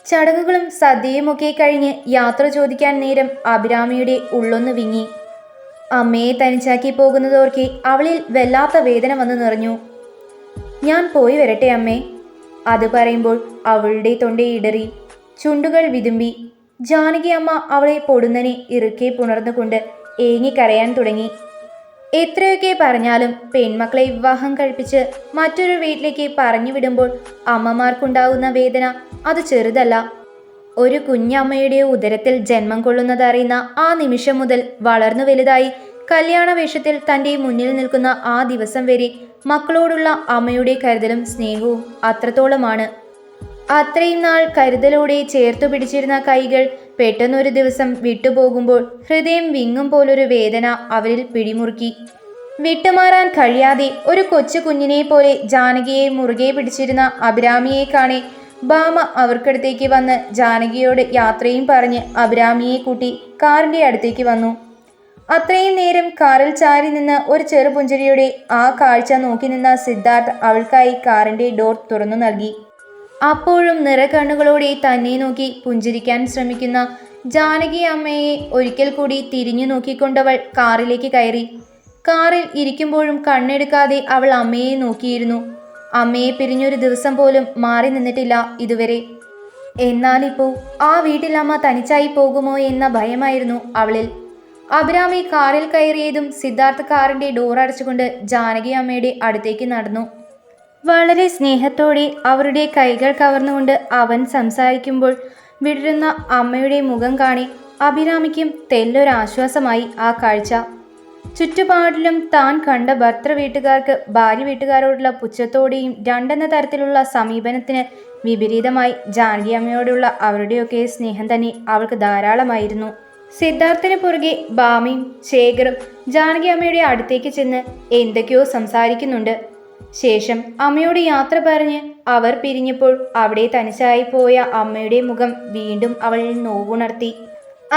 ചടങ്ങുകളും സദ്യയുമൊക്കെ കഴിഞ്ഞ് യാത്ര ചോദിക്കാൻ നേരം അഭിരാമിയുടെ ഉള്ളൊന്ന് വിങ്ങി. അമ്മയെ തനിച്ചാക്കി പോകുന്നതോർക്കെ അവളിൽ വല്ലാത്ത വേദന വന്നു നിറഞ്ഞു. ഞാൻ പോയി വരട്ടെ അമ്മേ. അത് പറയുമ്പോൾ അവളുടെ തൊണ്ടയിടറി, ചുണ്ടുകൾ വിതുമ്പി. ജാനകി അമ്മ അവളെ പൊടുന്നനെ ഇറുക്കെ പുണർന്നുകൊണ്ട് ഏങ്ങിക്കരയാൻ തുടങ്ങി. എത്രയൊക്കെ പറഞ്ഞാലും പെൺമക്കളെ വിവാഹം കഴിപ്പിച്ച് മറ്റൊരു വീട്ടിലേക്ക് പറഞ്ഞു വിടുമ്പോൾ അമ്മമാർക്കുണ്ടാകുന്ന വേദന അത് ചെറുതല്ല. ഒരു കുഞ്ഞമ്മയുടെ ഉദരത്തിൽ ജന്മം കൊള്ളുന്നതറിയുന്ന ആ നിമിഷം മുതൽ വളർന്നു വലുതായി കല്യാണ വേഷത്തിൽ തൻ്റെ മുന്നിൽ നിൽക്കുന്ന ആ ദിവസം വരെ മക്കളോടുള്ള അമ്മയുടെ കരുതലും സ്നേഹവും അത്രത്തോളമാണ്. അത്രയും നാൾ കരുതലോടെ ചേർത്തു പിടിച്ചിരുന്ന കൈകൾ പെട്ടെന്നൊരു ദിവസം വിട്ടുപോകുമ്പോൾ ഹൃദയം വിങ്ങും പോലൊരു വേദന അവരിൽ പിടിമുറുക്കി. വിട്ടുമാറാൻ കഴിയാതെ ഒരു കൊച്ചു കുഞ്ഞിനെ പോലെ ജാനകിയെ മുറുകെ പിടിച്ചിരുന്ന അഭിരാമിയെ കാണെ ഭാമ അവർക്കടുത്തേക്ക് വന്ന് ജാനകിയോട് യാത്രയും പറഞ്ഞ് അഭിരാമിയെ കൂട്ടി കാറിൻ്റെ അടുത്തേക്ക് വന്നു. അത്രയും നേരം കാറിൽ ചാരി നിന്ന് ഒരു ചെറുപുഞ്ചിരിയുടെ ആ കാഴ്ച നോക്കി നിന്ന സിദ്ധാർത്ഥ് അവൾക്കായി കാറിൻ്റെ ഡോർ തുറന്നു നൽകി. അപ്പോഴും നിറകണ്ണുകളോടെ തന്നെ നോക്കി പുഞ്ചിരിക്കാൻ ശ്രമിക്കുന്ന ജാനകി അമ്മയെ ഒരിക്കൽ കൂടി തിരിഞ്ഞു നോക്കിക്കൊണ്ടവൾ കാറിലേക്ക് കയറി. കാറിൽ ഇരിക്കുമ്പോഴും കണ്ണെടുക്കാതെ അവൾ അമ്മയെ നോക്കിയിരുന്നു. അമ്മയെ പിരിഞ്ഞൊരു ദിവസം പോലും മാറി നിന്നിട്ടില്ല ഇതുവരെ. എന്നാലിപ്പോൾ ആ വീട്ടിൽ അമ്മ തനിച്ചായി പോകുമോ എന്ന ഭയമായിരുന്നു അവളിൽ. അഭിരാമി കാറിൽ കയറിയതും സിദ്ധാർത്ഥ് കാറിൻ്റെ ഡോർ അടച്ചുകൊണ്ട് ജാനകി അമ്മയുടെ അടുത്തേക്ക് നടന്നു. വളരെ സ്നേഹത്തോടെ അവരുടെ കൈകൾ കവർന്നുകൊണ്ട് അവൻ സംസാരിക്കുമ്പോൾ വിടരുന്ന അമ്മയുടെ മുഖം കാണി അഭിരാമിക്കും തെല്ലൊരാശ്വാസമായി ആ കാഴ്ച. ചുറ്റുപാടിലും താൻ കണ്ട ഭർത്തൃ വീട്ടുകാർക്ക് ഭാര്യ വീട്ടുകാരോടുള്ള പുച്ഛത്തോടെയും രണ്ടെന്ന തരത്തിലുള്ള സമീപനത്തിന് വിപരീതമായി ജാനകി അമ്മയോടുള്ള അവരുടെയൊക്കെ സ്നേഹം തന്നെ അവൾക്ക് ധാരാളമായിരുന്നു. സിദ്ധാർത്ഥിന് പുറകെ ഭാമയും ശേഖറും ജാനകി അമ്മയുടെ അടുത്തേക്ക് ചെന്ന് എന്തൊക്കെയോ സംസാരിക്കുന്നുണ്ട്. ശേഷം അമ്മയോട് യാത്ര പറഞ്ഞ് അവർ പിരിഞ്ഞപ്പോൾ അവിടെ തനിച്ചായി പോയ അമ്മയുടെ മുഖം വീണ്ടും അവളിൽ നോവുണർത്തി.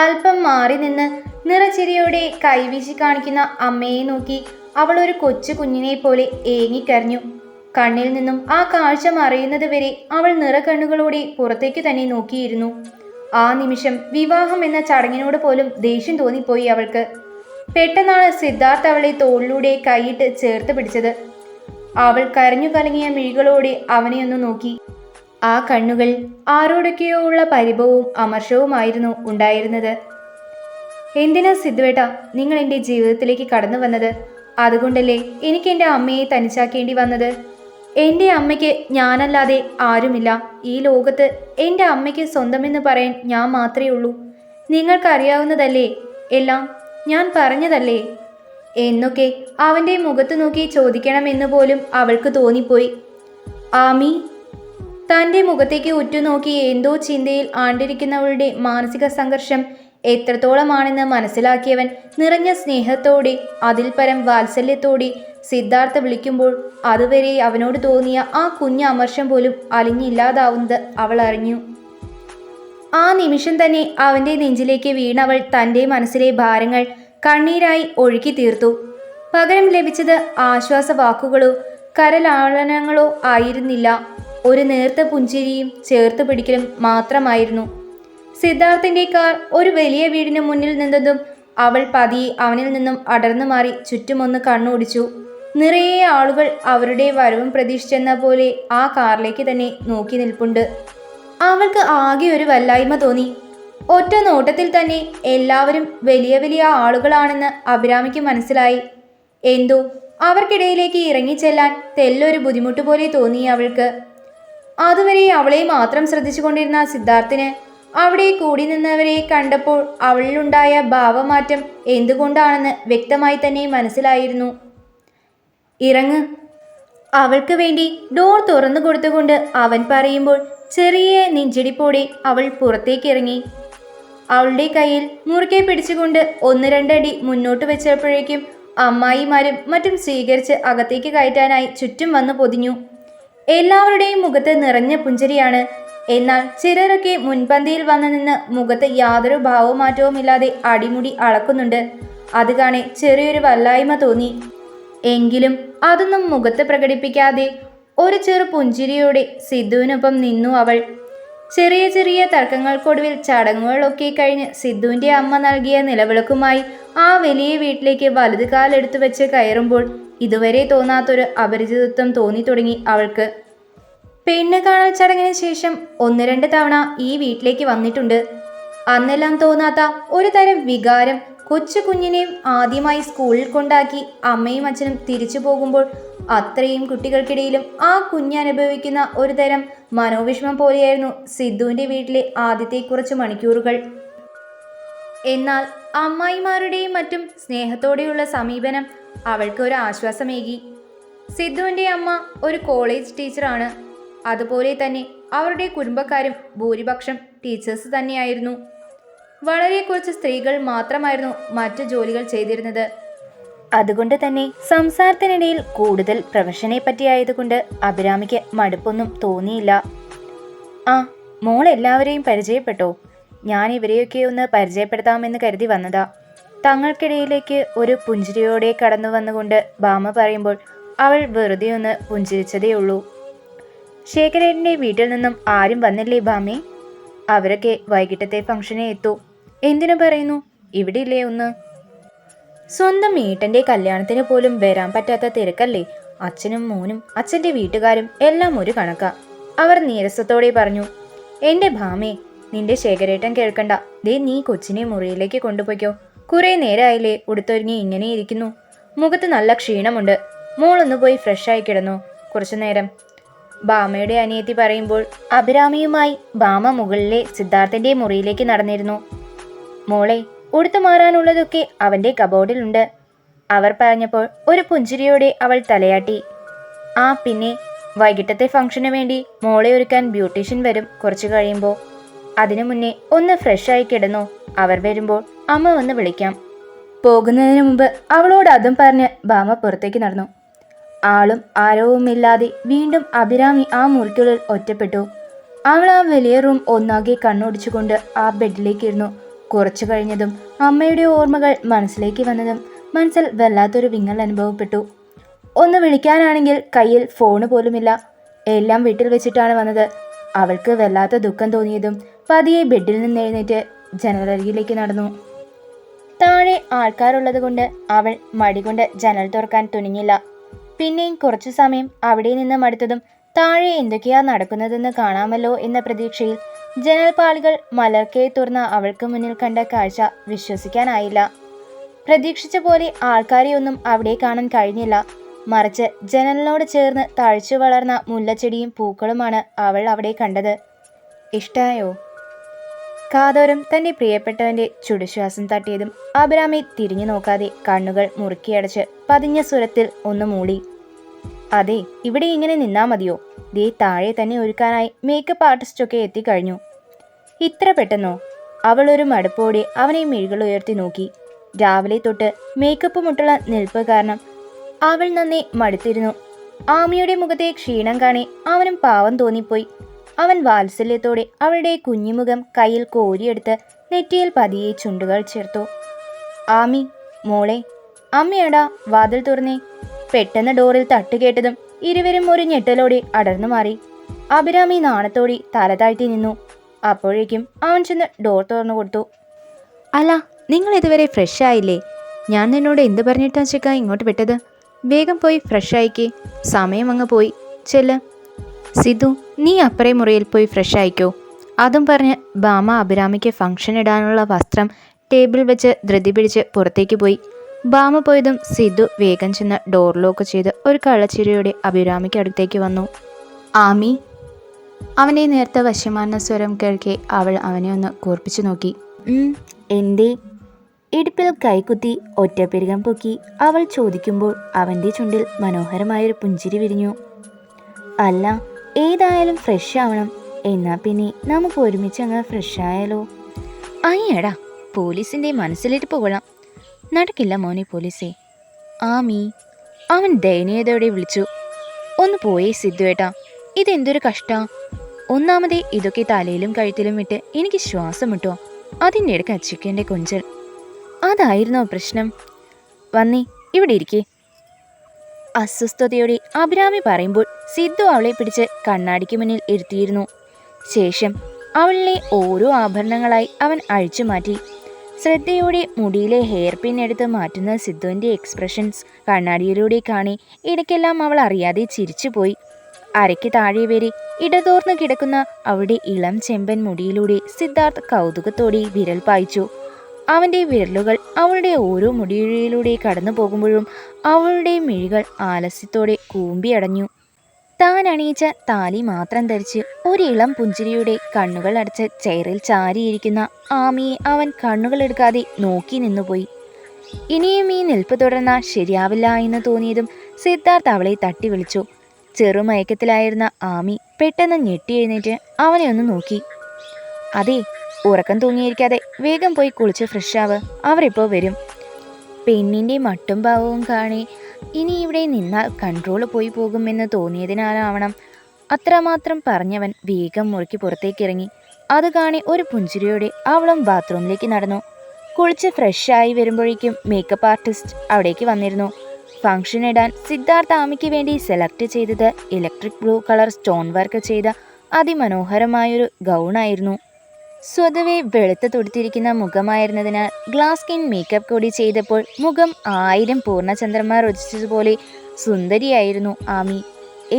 അല്പം മാറി നിന്ന് നിറച്ചിരിയോടെ കൈവീശി കാണിക്കുന്ന അമ്മയെ നോക്കി അവൾ ഒരു കൊച്ചു കുഞ്ഞിനെ പോലെ ഏങ്ങിക്കരഞ്ഞു. കണ്ണിൽ നിന്നും ആ കാഴ്ച മറയുന്നത് വരെ അവൾ നിറകണ്ണുകളോടെ പുറത്തേക്ക് തന്നെ നോക്കിയിരുന്നു. ആ നിമിഷം വിവാഹം എന്ന ചടങ്ങിനോട് പോലും ദേഷ്യം തോന്നിപ്പോയി അവൾക്ക്. പെട്ടെന്നാണ് സിദ്ധാർത്ഥ് അവളെ തോളിലൂടെ കൈയിട്ട് ചേർത്ത് പിടിച്ചത്. അവൾ കരഞ്ഞു കലങ്ങിയ മിഴികളോടെ അവനെ ഒന്ന് നോക്കി. ആ കണ്ണുകൾ ആരോടൊക്കെയോ ഉള്ള പരിഭവവും അമർഷവുമായിരുന്നു ഉണ്ടായിരുന്നത്. എന്തിനാ സിദ്ധുവേട്ട നിങ്ങൾ എൻ്റെ ജീവിതത്തിലേക്ക് കടന്നു വന്നത്? അതുകൊണ്ടല്ലേ എനിക്ക് എൻ്റെ അമ്മയെ തനിച്ചാക്കേണ്ടി വന്നത്? എൻ്റെ അമ്മയ്ക്ക് ഞാനല്ലാതെ ആരുമില്ല ഈ ലോകത്ത്. എൻ്റെ അമ്മയ്ക്ക് സ്വന്തമെന്ന് പറയാൻ ഞാൻ മാത്രമേ ഉള്ളൂ. നിങ്ങൾക്കറിയാവുന്നതല്ലേ എല്ലാം, ഞാൻ പറഞ്ഞതല്ലേ എന്നൊക്കെ അവൻ്റെ മുഖത്ത് നോക്കി ചോദിക്കണമെന്ന് പോലും അവൾക്ക് തോന്നിപ്പോയി. ആമി തൻ്റെ മുഖത്തേക്ക് ഉറ്റുനോക്കി എന്തോ ചിന്തയിൽ ആണ്ടിരിക്കുന്നവളുടെ മാനസിക സംഘർഷം എത്രത്തോളമാണെന്ന് മനസ്സിലാക്കിയവൻ നിറഞ്ഞ സ്നേഹത്തോടെ അതിൽ പരം വാത്സല്യത്തോടെ സിദ്ധാർത്ഥ വിളിക്കുമ്പോൾ അതുവരെ അവനോട് തോന്നിയ ആ കുഞ്ഞ അമർഷം പോലും അലിഞ്ഞില്ലാതാവുന്നത് അവൾ അറിഞ്ഞു. ആ നിമിഷം തന്നെ അവൻ്റെ നെഞ്ചിലേക്ക് വീണവൾ തൻ്റെ മനസ്സിലെ ഭാരങ്ങൾ കണ്ണീരായി ഒഴുക്കി തീർത്തു. പകരം ലഭിച്ചത് ആശ്വാസവാക്കുകളോ കരലാളനങ്ങളോ ആയിരുന്നില്ല, ഒരു നേർത്ത പുഞ്ചിരിയും ചേർത്ത് പിടിക്കലും മാത്രമായിരുന്നു. സിദ്ധാർത്ഥിൻ്റെ കാർ ഒരു വലിയ വീടിന് മുന്നിൽ നിന്നതും അവൾ പതിയെ അവനിൽ നിന്നും അടർന്നു മാറി ചുറ്റുമൊന്ന് കണ്ണോടിച്ചു. നിറയെ ആളുകൾ അവരുടെ വരവും പ്രതീക്ഷിച്ചെന്ന പോലെ ആ കാറിലേക്ക് തന്നെ നോക്കി നിൽപ്പുണ്ട്. അവൾക്ക് ആകെ ഒരു വല്ലായ്മ തോന്നി. ഒറ്റ നോട്ടത്തിൽ തന്നെ എല്ലാവരും വലിയ വലിയ ആളുകളാണെന്ന് അഭിരാമിക്ക് മനസ്സിലായി. എന്തോ അവർക്കിടയിലേക്ക് ഇറങ്ങിച്ചെല്ലാൻ തെല്ലൊരു ബുദ്ധിമുട്ട് പോലെ തോന്നി അവൾക്ക്. അതുവരെ അവളെ മാത്രം ശ്രദ്ധിച്ചുകൊണ്ടിരുന്ന സിദ്ധാർത്ഥിന് അവിടെ കൂടി നിന്നവരെ കണ്ടപ്പോൾ അവളിലുണ്ടായ ഭാവമാറ്റം എന്തുകൊണ്ടാണെന്ന് വ്യക്തമായി തന്നെ മനസ്സിലായിരുന്നു. ഇറങ്ങ്. അവൾക്ക് വേണ്ടി ഡോർ തുറന്നു കൊടുത്തുകൊണ്ട് അവൻ പറയുമ്പോൾ ചെറിയ നെഞ്ചിടിപ്പോടെ അവൾ പുറത്തേക്കിറങ്ങി. അവളുടെ കയ്യിൽ മുറുകെ പിടിച്ചുകൊണ്ട് ഒന്ന് രണ്ടടി മുന്നോട്ട് വെച്ചപ്പോഴേക്കും അമ്മായിമാരും മറ്റും സ്വീകരിച്ച് അകത്തേക്ക് കയറ്റാനായി ചുറ്റും വന്നു പൊതിഞ്ഞു. എല്ലാവരുടെയും മുഖത്ത് നിറഞ്ഞ പുഞ്ചിരിയാണ്. എന്നാൽ ചിലരൊക്കെ മുൻപന്തിയിൽ വന്നു നിന്ന് മുഖത്ത് യാതൊരു ഭാവമാറ്റവുമില്ലാതെ അടിമുടി അളക്കുന്നുണ്ട്. അത് കാണെ ചെറിയൊരു വല്ലായ്മ തോന്നി. എങ്കിലും അതൊന്നും മുഖത്ത് പ്രകടിപ്പിക്കാതെ ഒരു ചെറു പുഞ്ചിരിയോടെ സിദ്ധുവിനൊപ്പം നിന്നു അവൾ. ചെറിയ ചെറിയ തർക്കങ്ങൾക്കൊടുവിൽ ചടങ്ങുകളൊക്കെ കഴിഞ്ഞ് സിദ്ധുവിൻ്റെ അമ്മ നൽകിയ നിലവിളക്കുമായി ആ വലിയ വീട്ടിലേക്ക് വലതു കാലെടുത്തു വെച്ച് കയറുമ്പോൾ ഇതുവരെ തോന്നാത്തൊരു അപരിചിതത്വം തോന്നി തുടങ്ങി അവൾക്ക്. പെണ്ണ് കാണൽ ചടങ്ങിന് ശേഷം 1-2 തവണ ഈ വീട്ടിലേക്ക് വന്നിട്ടുണ്ട്. അന്നെല്ലാം തോന്നാത്ത ഒരു തരം വികാരം. കൊച്ചു കുഞ്ഞിനെയും ആദ്യമായി സ്കൂളിൽ കൊണ്ടാക്കി അമ്മയും അച്ഛനും തിരിച്ചു പോകുമ്പോൾ അത്രയും കുട്ടികൾക്കിടയിലും ആ കുഞ്ഞനുഭവിക്കുന്ന ഒരു തരം മനോവിഷമം പോലെയായിരുന്നു സിദ്ധുവിൻ്റെ വീട്ടിലെ ആദ്യത്തെ കുറച്ച് മണിക്കൂറുകൾ. എന്നാൽ അമ്മായിമാരുടെയും മറ്റും സ്നേഹത്തോടെയുള്ള സമീപനം അവൾക്ക് ഒരു ആശ്വാസമേകി. സിദ്ധുവിൻ്റെ അമ്മ ഒരു കോളേജ് ടീച്ചറാണ്. അതുപോലെ തന്നെ അവരുടെ കുടുംബക്കാരും ഭൂരിപക്ഷം ടീച്ചേഴ്സ് തന്നെയായിരുന്നു. വളരെ കുറച്ച് സ്ത്രീകൾ മാത്രമായിരുന്നു മറ്റു ജോലികൾ ചെയ്തിരുന്നത്. അതുകൊണ്ട് തന്നെ സംസാരത്തിനിടയിൽ കൂടുതൽ പ്രൊഫഷനെ പറ്റിയായതുകൊണ്ട് അഭിരാമിക്ക് മടുപ്പൊന്നും തോന്നിയില്ല. ആ, മോൾ എല്ലാവരെയും പരിചയപ്പെട്ടോ? ഞാൻ ഇവരെയൊക്കെ ഒന്ന് പരിചയപ്പെടുത്താമെന്ന് കരുതി വന്നതാ. തങ്ങൾക്കിടയിലേക്ക് ഒരു പുഞ്ചിരിയോടെ കടന്നു വന്നുകൊണ്ട് ഭാമ പറയുമ്പോൾ അവൾ വെറുതെ ഒന്ന് പുഞ്ചിരിച്ചതേയുള്ളൂ. ശേഖരേട്ടൻ്റെ വീട്ടിൽ നിന്നും ആരും വന്നില്ലേ ഭാമേ? അവരൊക്കെ വൈകിട്ടത്തെ ഫംഗ്ഷനെ എത്തൂ. എന്തിനു പറയുന്നു? ഇവിടെ ഇല്ലേ ഒന്ന്? സ്വന്തം ഏട്ടൻ്റെ കല്യാണത്തിന് പോലും വരാൻ പറ്റാത്ത തിരക്കല്ലേ. അച്ഛനും മോനും അച്ഛൻ്റെ വീട്ടുകാരും എല്ലാം ഒരു കണക്കാ, അവർ നീരസത്തോടെ പറഞ്ഞു. എൻ്റെ ഭാമേ, നിന്റെ ശേഖരേട്ടൻ കേൾക്കണ്ട. ദേ, നീ കൊച്ചിനെ മുറിയിലേക്ക് കൊണ്ടുപോയിക്കോ. കുറേ നേരമായില്ലേ ഉടുത്തൊരുങ്ങി ഇങ്ങനെ ഇരിക്കുന്നു. മുഖത്ത് നല്ല ക്ഷീണമുണ്ട്. മോളൊന്ന് പോയി ഫ്രഷായി കിടന്നു കുറച്ചു നേരം. ഭാമയുടെ അനിയത്തി പറയുമ്പോൾ അഭിരാമിയുമായി ഭാമ മുകളിലെ സിദ്ധാർത്ഥൻ്റെ മുറിയിലേക്ക് നടന്നിരുന്നു. മോളെ, ഉടുത്തു മാറാനുള്ളതൊക്കെ അവൻ്റെ കബോർഡിലുണ്ട്, അവർ പറഞ്ഞപ്പോൾ ഒരു പുഞ്ചിരിയോടെ അവൾ തലയാട്ടി. ആ പിന്നെ, വൈകിട്ടത്തെ ഫംഗ്ഷന് വേണ്ടി മോളെ ഒരുക്കാൻ ബ്യൂട്ടീഷ്യൻ വരും കുറച്ച് കഴിയുമ്പോൾ. അതിനു മുന്നേ ഒന്ന് ഫ്രഷായി കിടന്നോ. അവർ വരുമ്പോൾ അമ്മ വന്ന് വിളിക്കാം. പോകുന്നതിന് മുമ്പ് അവളോട് അതും പറഞ്ഞ് ഭാമ പുറത്തേക്ക് നടന്നു. ആളും ആരവുമില്ലാതെ വീണ്ടും അഭിരാമി ആ മുറിക്കുള്ളിൽ ഒറ്റപ്പെട്ടു. അവൾ ആ വലിയ റൂം ഒന്നാകെ കണ്ണോടിച്ചുകൊണ്ട് ആ ബെഡിലേക്ക് ഇരുന്നു. കുറച്ചു കഴിഞ്ഞതും അമ്മയുടെ ഓർമ്മകൾ മനസ്സിലേക്ക് വന്നതും മനസ്സിൽ വല്ലാത്തൊരു വിങ്ങൽ അനുഭവപ്പെട്ടു. ഒന്ന് വിളിക്കാനാണെങ്കിൽ കയ്യിൽ ഫോണ് പോലുമില്ല. എല്ലാം വീട്ടിൽ വെച്ചിട്ടാണ് വന്നത്. അവൾക്ക് വല്ലാത്ത ദുഃഖം തോന്നിയതും പതിയെ ബെഡിൽ നിന്ന് എഴുന്നേറ്റ് ജനലരികിലേക്ക് നടന്നു. താഴെ ആൾക്കാരുള്ളത് കൊണ്ട് അവൾ മടികൊണ്ട് ജനൽ തുറക്കാൻ തുനിഞ്ഞില്ല. പിന്നെയും കുറച്ചു സമയം അവിടെ നിന്ന് മടുത്തതും താഴെ എന്തൊക്കെയാ നടക്കുന്നതെന്ന് കാണാമല്ലോ എന്ന പ്രതീക്ഷയിൽ ജനൽപാളികൾ മലർക്കെ തുറന്ന അവൾക്ക് മുന്നിൽ കണ്ട കാഴ്ച വിശ്വസിക്കാനായില്ല. പ്രതീക്ഷിച്ച പോലെ ആൾക്കാരെയൊന്നും അവിടെ കാണാൻ കഴിഞ്ഞില്ല. മറിച്ച് ജനലിനോട് ചേർന്ന് തഴച്ചു വളർന്ന മുല്ലച്ചെടിയും പൂക്കളുമാണ് അവൾ അവിടെ കണ്ടത്. ഇഷ്ടായോ? കാതോരം തൻ്റെ പ്രിയപ്പെട്ടവൻ്റെ ചുടുശ്വാസം തട്ടിയതും അഭിരാമി തിരിഞ്ഞു നോക്കാതെ കണ്ണുകൾ മുറുക്കിയടച്ച് പതിഞ്ഞ സ്വരത്തിൽ ഒന്ന് മൂളി. അതെ, ഇവിടെ ഇങ്ങനെ നിന്നാ മതിയോ? ദേ, താഴെ തന്നെ ഒരുക്കാനായി മേക്കപ്പ് ആർട്ടിസ്റ്റൊക്കെ എത്തിക്കഴിഞ്ഞു. ഇത്ര പെട്ടെന്നോ? അവൾ ഒരു മടുപ്പോടെ അവനെ മിഴികൾ ഉയർത്തി നോക്കി. രാവിലെ തൊട്ട് മേക്കപ്പ് മുട്ടുള്ള നിൽപ്പ് കാരണം അവൾ നന്നെ മടുത്തിരുന്നു. ആമിയുടെ മുഖത്തെ ക്ഷീണം കാണി അവനും പാവം തോന്നിപ്പോയി. അവൻ വാത്സല്യത്തോടെ അവളുടെ കുഞ്ഞുമുഖം കയ്യിൽ കോരിയെടുത്ത് നെറ്റിയിൽ പതിയെ ചുണ്ടുകൾ ചേർത്തു. ആമി, മോളെ. അമ്മയാടാ, വാതിൽ തുറന്നേ. പെട്ടെന്ന് ഡോറിൽ തട്ടുകേട്ടതും ഇരുവരും ഒരു ഞെട്ടലോടെ അടർന്നു മാറി. അഭിരാമി നാണത്തോടെ തല താഴ്ത്തി നിന്നു. അപ്പോഴേക്കും അവൻ ചെന്ന് ഡോർ തുറന്നു കൊടുത്തു. അല്ല, നിങ്ങൾ ഇതുവരെ ഫ്രഷ് ആയില്ലേ? ഞാൻ നിന്നോട് എന്ത് പറഞ്ഞിട്ടാ ചെക്ക ഇങ്ങോട്ട് വിട്ടത്? വേഗം പോയി ഫ്രഷ് ആയിക്കേ, സമയം അങ്ങ് പോയി. ചെല്ല്. സിധു, നീ അപ്പറേ മുറിയിൽ പോയി ഫ്രഷ് ആയിക്കോ. അതും പറഞ്ഞ് ഭാമ അഭിരാമിക്ക് ഫംഗ്ഷൻ ഇടാനുള്ള വസ്ത്രം ടേബിൾ വെച്ച് ധൃതി പിടിച്ച് പുറത്തേക്ക് പോയി. ഭാമ പോയതും സിധു വേഗം ചെന്ന് ഡോർ ലോക്ക് ചെയ്ത് ഒരു കള്ളച്ചിരിയോടെ അഭിരാമിക്ക് അടുത്തേക്ക് വന്നു. ആമി. അവൻ്റെ നേർത്ത വശ്യമാർന്ന സ്വരം കേൾക്കെ അവൾ അവനെ ഒന്ന് കൂർപ്പിച്ചു നോക്കി. എന്തേ? ഇടുപ്പിൽ കൈകുത്തി ഒറ്റപ്പെരുകം പൊക്കി അവൾ ചോദിക്കുമ്പോൾ അവൻ്റെ ചുണ്ടിൽ മനോഹരമായൊരു പുഞ്ചിരി വിരിഞ്ഞു. അല്ല, ഏതായാലും ഫ്രഷ് ആവണം. എന്നാ പിന്നെ നമുക്ക് ഒരുമിച്ച് അങ്ങ് ഫ്രഷ് ആയാലോ? അയ്യടാ, പോലീസിൻ്റെ മനസ്സിലിരിപ്പ് കൊള്ളാം. നടക്കില്ല മോനെ പോലീസേ. ആമി, അവൻ ദയനീയതയോടെ വിളിച്ചു. ഒന്ന് പോയേ സിദ്ധുവേട്ടാ, ഇതെന്തൊരു കഷ്ടാ. ഒന്നാമതേ ഇതൊക്കെ തലയിലും കഴുത്തിലും ഇട്ട് എനിക്ക് ശ്വാസം മുട്ടോ. അതിൻ്റെ ഇടയ്ക്ക് അച്ചിക്കൻ്റെ കൊഞ്ചൽ. അതായിരുന്നോ പ്രശ്നം? വന്നേ, ഇവിടെ ഇരിക്കേ. അസ്വസ്ഥതയോടെ അഭിരാമി പറയുമ്പോൾ സിദ്ധു അവളെ പിടിച്ച് കണ്ണാടിക്ക് മുന്നിൽ ഇരുത്തിയിരുന്നു. ശേഷം അവളിലെ ഓരോ ആഭരണങ്ങളായി അവൻ അഴിച്ചു മാറ്റി. ശ്രദ്ധയോടെ മുടിയിലെ ഹെയർ പിൻ എടുത്ത് മാറ്റുന്ന സിദ്ധുവിൻ്റെ എക്സ്പ്രഷൻസ് കണ്ണാടിയിലൂടെ കാണി ഇടയ്ക്കെല്ലാം അവൾ അറിയാതെ ചിരിച്ചുപോയി. അരയ്ക്ക് താഴെ വരെ ഇടതോർന്ന് കിടക്കുന്ന അവളുടെ ഇളം ചെമ്പൻ മുടിയിലൂടെ സിദ്ധാർത്ഥ് കൗതുകത്തോടെ വിരൽ പായിച്ചു. അവൻ്റെ വിരലുകൾ അവളുടെ ഓരോ മുടിയിലൂടെ കടന്നു പോകുമ്പോഴും അവളുടെ മിഴികൾ ആലസ്യത്തോടെ കൂമ്പിയടഞ്ഞു. താൻ അണിയിച്ച താലി മാത്രം ധരിച്ച് ഒരിളം പുഞ്ചിരിയുടെ കണ്ണുകൾ അടച്ച് ചെയറിൽ ചാരിയിരിക്കുന്ന ആമിയെ അവൻ കണ്ണുകളെടുക്കാതെ നോക്കി നിന്നുപോയി. ഇനിയും ഈ നിൽപ്പ് തുടർന്നാൽ ശരിയാവില്ല എന്ന് തോന്നിയതും സിദ്ധാർത്ഥ് അവളെ തട്ടി വിളിച്ചു. ചെറുമയക്കത്തിലായിരുന്ന ആമി പെട്ടെന്ന് ഞെട്ടി എഴുന്നേറ്റ് അവനെ ഒന്ന് നോക്കി. അതെ, ഉറക്കം തൂങ്ങിയിരിക്കാതെ വേഗം പോയി കുളിച്ച് ഫ്രഷാവ്, അവരിപ്പോൾ വരും. പെണ്ണിൻ്റെ മട്ടും ഭാവവും കാണി ഇനി ഇവിടെ നിന്നാൽ കൺട്രോൾ പോയി പോകുമെന്ന് തോന്നിയതിനാലാവണം അത്രമാത്രം പറഞ്ഞവൻ വേഗം മുറിക്ക് പുറത്തേക്കിറങ്ങി. അത് കാണി ഒരു പുഞ്ചിരിയോടെ അവളും ബാത്റൂമിലേക്ക് നടന്നു. കുളിച്ച് ഫ്രഷായി വരുമ്പോഴേക്കും മേക്കപ്പ് ആർട്ടിസ്റ്റ് അവിടേക്ക് വന്നിരുന്നു. ഫംഗ്ഷൻ ഇടാൻ സിദ്ധാർത്ഥ ആമിക്ക് വേണ്ടി സെലക്ട് ചെയ്തത് electric blue colour stone work ചെയ്ത അതിമനോഹരമായൊരു ഗൗണായിരുന്നു. സ്വതവേ വെളുത്ത് തുടുത്തിരിക്കുന്ന മുഖമായിരുന്നതിനാൽ ഗ്ലാസ് സ്കിൻ മേക്കപ്പ് കൂടി ചെയ്തപ്പോൾ മുഖം 1000 പൂർണ്ണചന്ദ്രന്മാർ ഉദിച്ചതുപോലെ സുന്ദരിയായിരുന്നു ആമി.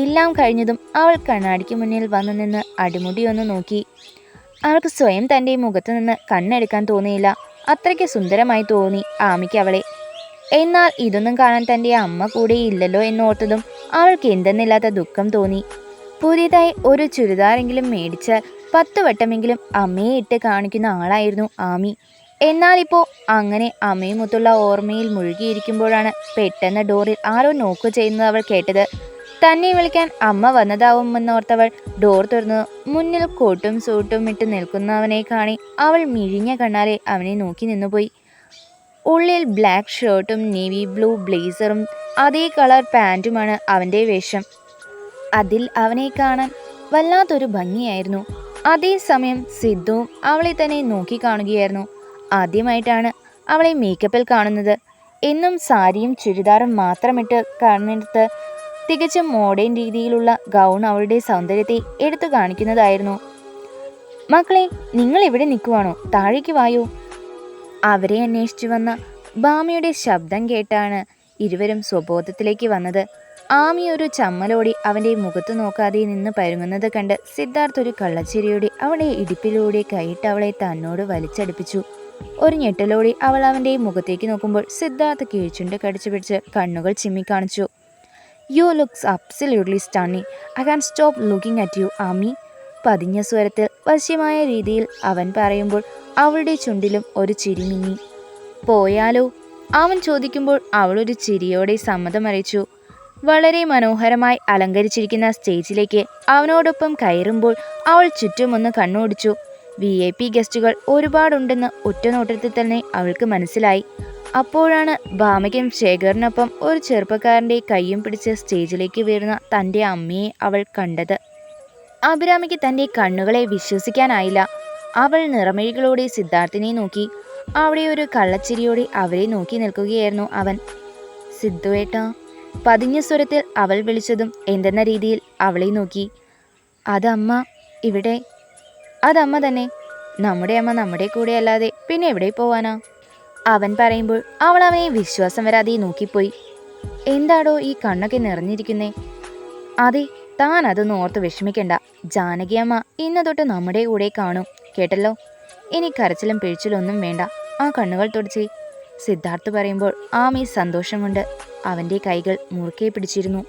എല്ലാം കഴിഞ്ഞതും അവൾ കണ്ണാടിക്ക് മുന്നിൽ വന്നു നിന്ന് അടിമുടിയൊന്ന് നോക്കി. അവൾക്ക് സ്വയം തൻ്റെ മുഖത്തു നിന്ന് കണ്ണെടുക്കാൻ തോന്നിയില്ല. അത്രയ്ക്ക് സുന്ദരമായി തോന്നി ആമിക്ക് അവളെ. എന്നാൽ ഇതൊന്നും കാണാൻ തൻ്റെ അമ്മ കൂടെ ഇല്ലല്ലോ എന്നോർത്തതും അവൾക്ക് എന്തെന്നില്ലാത്ത ദുഃഖം തോന്നി. പുതിയതായി ഒരു ചുരിദാറെങ്കിലും മേടിച്ചാൽ 10 വട്ടമെങ്കിലും അമ്മയെ ഇട്ട് കാണിക്കുന്ന ആളായിരുന്നു ആമി. എന്നാൽ ഇപ്പോൾ അങ്ങനെ അമ്മയുമൊത്തുള്ള ഓർമ്മയിൽ മുഴുകിയിരിക്കുമ്പോഴാണ് പെട്ടെന്ന് ഡോറിൽ ആരോ നോക്ക് ചെയ്യുന്നത് അവൾ കേട്ടത്. തന്നെ വിളിക്കാൻ അമ്മ വന്നതാവുമെന്നോർത്തവൾ ഡോർ തുറന്നു മുന്നിൽ കോട്ടും സൂട്ടും ഇട്ട് നിൽക്കുന്നവനെ കാണി അവൾ മിഴിഞ്ഞ കണ്ണാലെ അവനെ നോക്കി നിന്നുപോയി. ഉള്ളിൽ ബ്ലാക്ക് ഷർട്ടും നേവി ബ്ലൂ ബ്ലേസറും അതേ കളർ പാൻറ്റുമാണ് അവൻ്റെ വേഷം. അതിൽ അവനെ കാണാൻ വല്ലാത്തൊരു ഭംഗിയായിരുന്നു. അതേസമയം സിദ്ധുവും അവളെ തന്നെ നോക്കി കാണുകയായിരുന്നു. ആദ്യമായിട്ടാണ് അവളെ മേക്കപ്പിൽ കാണുന്നത്. എന്നും സാരിയും ചുരിദാറും മാത്രമിട്ട് കാണുന്നിടത്ത് തികച്ചും മോഡേൺ രീതിയിലുള്ള ഗൗൺ അവളുടെ സൗന്ദര്യത്തെ എടുത്തു കാണിക്കുന്നതായിരുന്നു. മക്കളെ, നിങ്ങൾ ഇവിടെ നിൽക്കുവാണോ? താഴേക്ക് വായോ. അവരെ അന്വേഷിച്ചു വന്ന ഭാമിയുടെ ശബ്ദം കേട്ടാണ് ഇരുവരും സ്വബോധത്തിലേക്ക് വന്നത്. ആമി ഒരു ചമ്മലോടി അവൻ്റെ മുഖത്ത് നോക്കാതെ നിന്ന് പരുങ്ങുന്നത് കണ്ട് സിദ്ധാർത്ഥ് ഒരു കള്ളച്ചിരിയോടെ അവളുടെ ഇടുപ്പിലൂടെ കൈയിട്ട് അവളെ തന്നോട് വലിച്ചടുപ്പിച്ചു. ഒരു ഞെട്ടലോടെ അവൾ അവൻ്റെ മുഖത്തേക്ക് നോക്കുമ്പോൾ സിദ്ധാർത്ഥ് കീഴ്ചുണ്ട് കടിച്ചു പിടിച്ച് കണ്ണുകൾ ചിമ്മിക്കാണിച്ചു. You looks absolutely stunning. I can stop looking at you Aami. പതിഞ്ഞ സ്വരത്തിൽ വശ്യമായ രീതിയിൽ അവൻ പറയുമ്പോൾ അവളുടെ ചുണ്ടിലും ഒരു ചിരി മിന്നി. പോയാലോ? അവൻ ചോദിക്കുമ്പോൾ അവളൊരു ചിരിയോടെ സമ്മതം അറിയിച്ചു. വളരെ മനോഹരമായി അലങ്കരിച്ചിരിക്കുന്ന സ്റ്റേജിലേക്ക് അവനോടൊപ്പം കയറുമ്പോൾ അവൾ ചുറ്റുമൊന്ന് കണ്ണോടിച്ചു. VIP ഗസ്റ്റുകൾ ഒരുപാടുണ്ടെന്ന് ഒറ്റനോട്ടത്തിൽ തന്നെ അവൾക്ക് മനസ്സിലായി. അപ്പോഴാണ് ഭാമയ്ക്കും ശേഖറിനൊപ്പം ഒരു ചെറുപ്പക്കാരൻ്റെ കൈയും പിടിച്ച് സ്റ്റേജിലേക്ക് വീഴുന്ന തൻ്റെ അമ്മയെ അവൾ കണ്ടത്. അഭിരാമിക്ക് തൻ്റെ കണ്ണുകളെ വിശ്വസിക്കാനായില്ല. അവൾ നിറമിഴികളോടെ സിദ്ധാർത്ഥിനെ നോക്കി. അവിടെ ഒരു കള്ളച്ചിരിയോടെ അവരെ നോക്കി നിൽക്കുകയായിരുന്നു അവൻ. സിദ്ധുവേട്ടാ, പതിഞ്ഞ സ്വരത്തിൽ അവൾ വിളിച്ചതും എന്തെന്ന രീതിയിൽ അവളെ നോക്കി. അതമ്മ ഇവിടെ. അതമ്മ തന്നെ. നമ്മുടെ അമ്മ നമ്മുടെ കൂടെ അല്ലാതെ പിന്നെ എവിടെ പോവാനാ? അവൻ പറയുമ്പോൾ അവൾ അവനെ വിശ്വാസം വരാതെ നോക്കിപ്പോയി. എന്താടോ ഈ കണ്ണൊക്കെ നിറഞ്ഞിരിക്കുന്നേ? അതെ, താൻ അതൊന്നും ഓർത്ത് വിഷമിക്കണ്ട. ജാനകി അമ്മ ഇന്ന് തൊട്ട് നമ്മുടെ കൂടെ കാണും, കേട്ടല്ലോ. ഇനി കരച്ചിലും പിഴിച്ചിലും ഒന്നും വേണ്ട. ആ കണ്ണുകൾ തുടച്ചേ. സിദ്ധാർത്ഥ് പറയുമ്പോൾ ആമി സന്തോഷം കൊണ്ട് അവൻ്റെ കൈകൾ മുറുക്കെ പിടിച്ചിരുന്നു.